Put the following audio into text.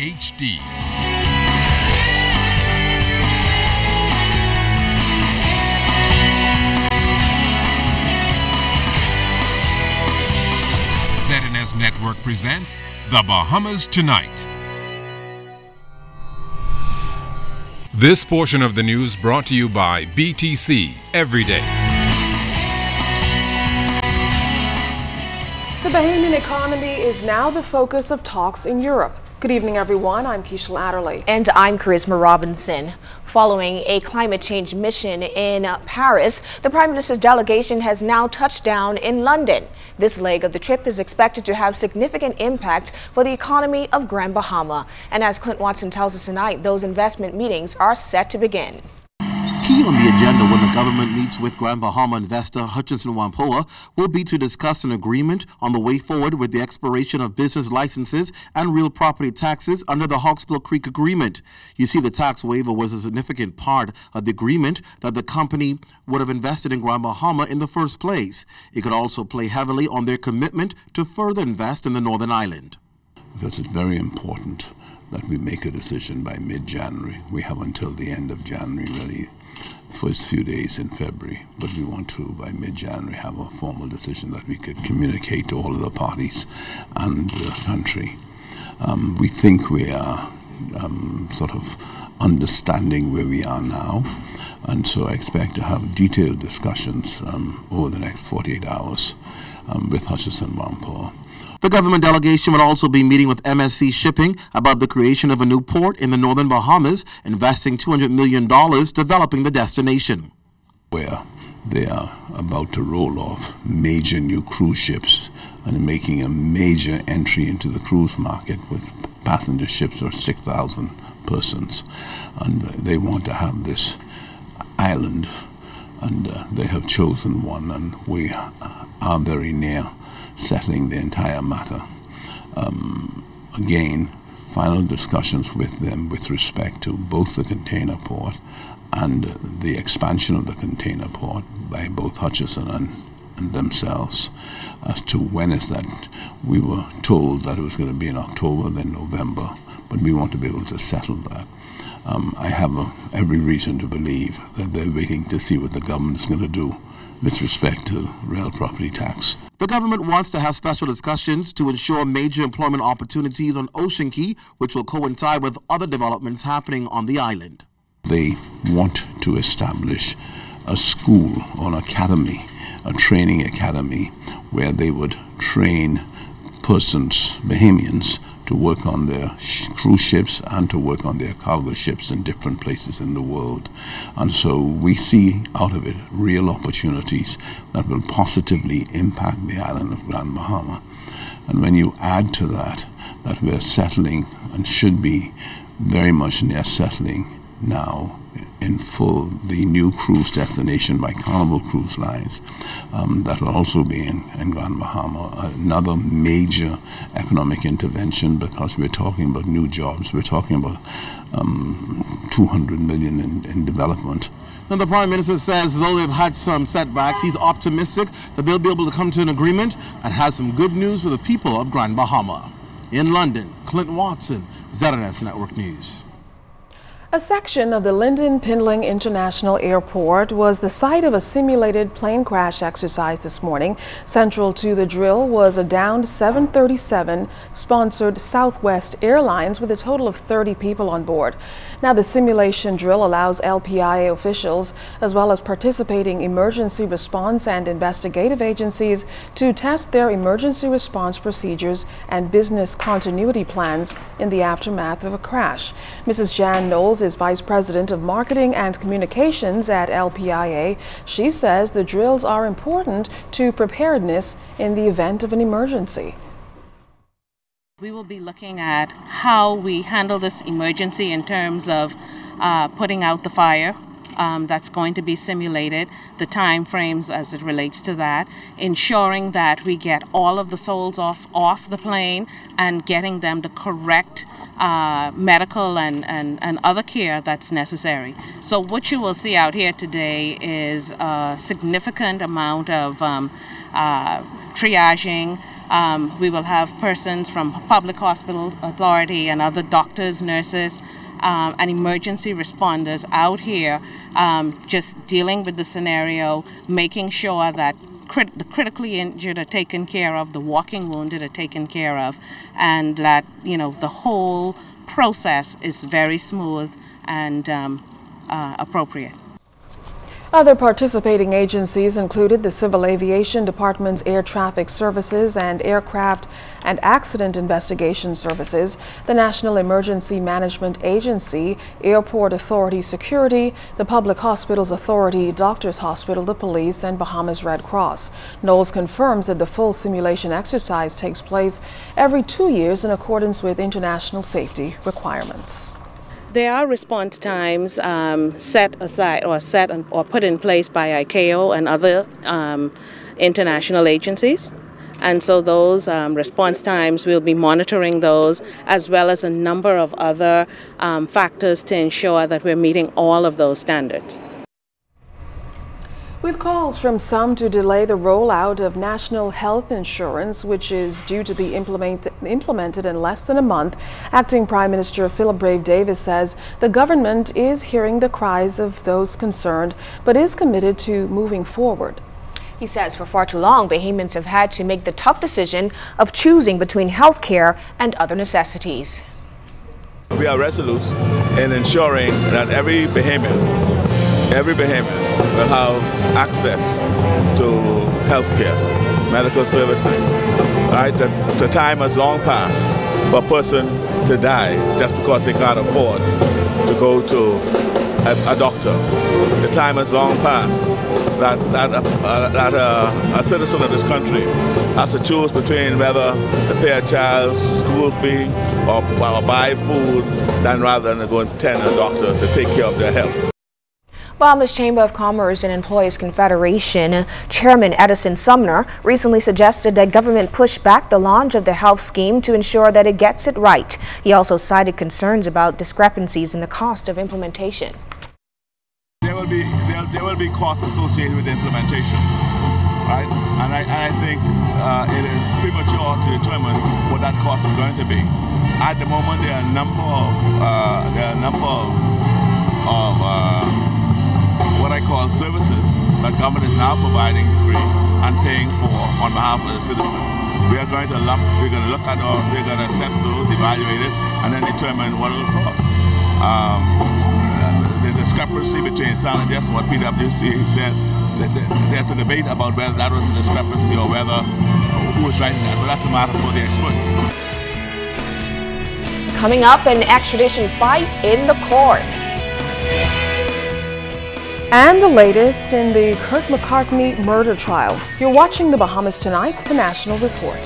HD. ZNS Network presents The Bahamas Tonight. This portion of the news brought to you by BTC Everyday. The Bahamian economy is now the focus of talks in Europe. Good evening, everyone. I'm Keishla Adderley. And I'm Charisma Robinson. Following a climate change mission in Paris, the Prime Minister's delegation has now touched down in London. This leg of the trip is expected to have significant impact for the economy of Grand Bahama. And as Clint Watson tells us tonight, those investment meetings are set to begin. Key on the agenda when the government meets with Grand Bahama investor Hutchinson Whampoa will be to discuss an agreement on the way forward with the expiration of business licenses and real property taxes under the Hawksbill Creek Agreement. You see, the tax waiver was a significant part of the agreement that the company would have invested in Grand Bahama in the first place. It could also play heavily on their commitment to further invest in the Northern Island. Because it's very important that we make a decision by mid-January. We have until the end of January really. First few days in February, but we want to, by mid-January, have a formal decision that we could communicate to all of the parties and the country. We think we are sort of understanding where we are now, and so I expect to have detailed discussions over the next 48 hours with Hutchinson Whampoa. The government delegation will also be meeting with MSC Shipping about the creation of a new port in the Northern Bahamas, investing $200 million developing the destination. Where they are about to roll off major new cruise ships and making a major entry into the cruise market with passenger ships of 6,000 persons. And they want to have this island, and they have chosen one, and we are very near settling the entire matter. Again, final discussions with them with respect to both the container port and the expansion of the container port by both Hutchison and themselves as to when is that. We were told that it was going to be in October, then November, but we want to be able to settle that. I have every reason to believe that they're waiting to see what the government is going to do with respect to real property tax. The government wants to have special discussions to ensure major employment opportunities on Ocean Key, which will coincide with other developments happening on the island. They want to establish a school or an academy, a training academy, where they would train persons, Bahamians, to work on their cruise ships and to work on their cargo ships in different places in the world. And so we see out of it real opportunities that will positively impact the island of Grand Bahama. And when you add to that, that we're settling and should be very much near settling now in full the new cruise destination by Carnival Cruise Lines, that will also be in Grand Bahama. Another major economic intervention, because we're talking about new jobs. We're talking about $200 million in development. Now, the Prime Minister says though they've had some setbacks, he's optimistic that they'll be able to come to an agreement and has some good news for the people of Grand Bahama. In London, Clint Watson, ZNS Network News. A section of the Lyndon Pindling International Airport was the site of a simulated plane crash exercise this morning. Central to the drill was a downed 737 sponsored Southwest Airlines with a total of 30 people on board. Now, the simulation drill allows LPIA officials as well as participating emergency response and investigative agencies to test their emergency response procedures and business continuity plans in the aftermath of a crash. Mrs. Jan Knowles is Vice President of Marketing and Communications at LPIA. She says the drills are important to preparedness in the event of an emergency. We will be looking at how we handle this emergency in terms of putting out the fire. That's going to be simulated, the time frames as it relates to that, ensuring that we get all of the souls off the plane and getting them the correct medical and other care that's necessary. So what you will see out here today is a significant amount of triaging, We will have persons from Public Hospital Authority and other doctors, nurses, and emergency responders out here just dealing with the scenario, making sure that the critically injured are taken care of, the walking wounded are taken care of, and that, you know, the whole process is very smooth and appropriate. Other participating agencies included the Civil Aviation Department's Air Traffic Services and Aircraft and Accident Investigation Services, the National Emergency Management Agency, Airport Authority Security, the Public Hospitals Authority, Doctors Hospital, the police, and Bahamas Red Cross. Knowles confirms that the full simulation exercise takes place every 2 years in accordance with international safety requirements. There are response times set aside or put in place by ICAO and other international agencies. And so those response times, we'll be monitoring those, as well as a number of other factors to ensure that we're meeting all of those standards. With calls from some to delay the rollout of national health insurance, which is due to be implemented in less than a month, Acting Prime Minister Philip Brave Davis says the government is hearing the cries of those concerned, but is committed to moving forward. He says for far too long, Bahamians have had to make the tough decision of choosing between health care and other necessities. We are resolute in ensuring that every Bahamian will have access to health care, medical services. Right? The time has long passed for a person to die just because they can't afford to go to a doctor. The time has long passed that a citizen of this country has to choose between whether to pay a child's school fee or buy food rather than go and attend a doctor to take care of their health. Bahamas Chamber of Commerce and Employees Confederation Chairman Edison Sumner recently suggested that government push back the launch of the health scheme to ensure that it gets it right. He also cited concerns about discrepancies in the cost of implementation. There will be costs associated with the implementation, right? And I think it is premature to determine what that cost is going to be. At the moment, there are a number of what I call services that government is now providing free and paying for on behalf of the citizens. We're going to look at or we're going to assess those, evaluate it, and then determine what it will cost. The discrepancy between sound and just what PwC said, there's a debate about whether that was a discrepancy or whether who was writing that, but that's a matter for the experts. Coming up, an extradition fight in the courts. And the latest in the Kurt McCartney murder trial. You're watching the Bahamas Tonight, the National Report.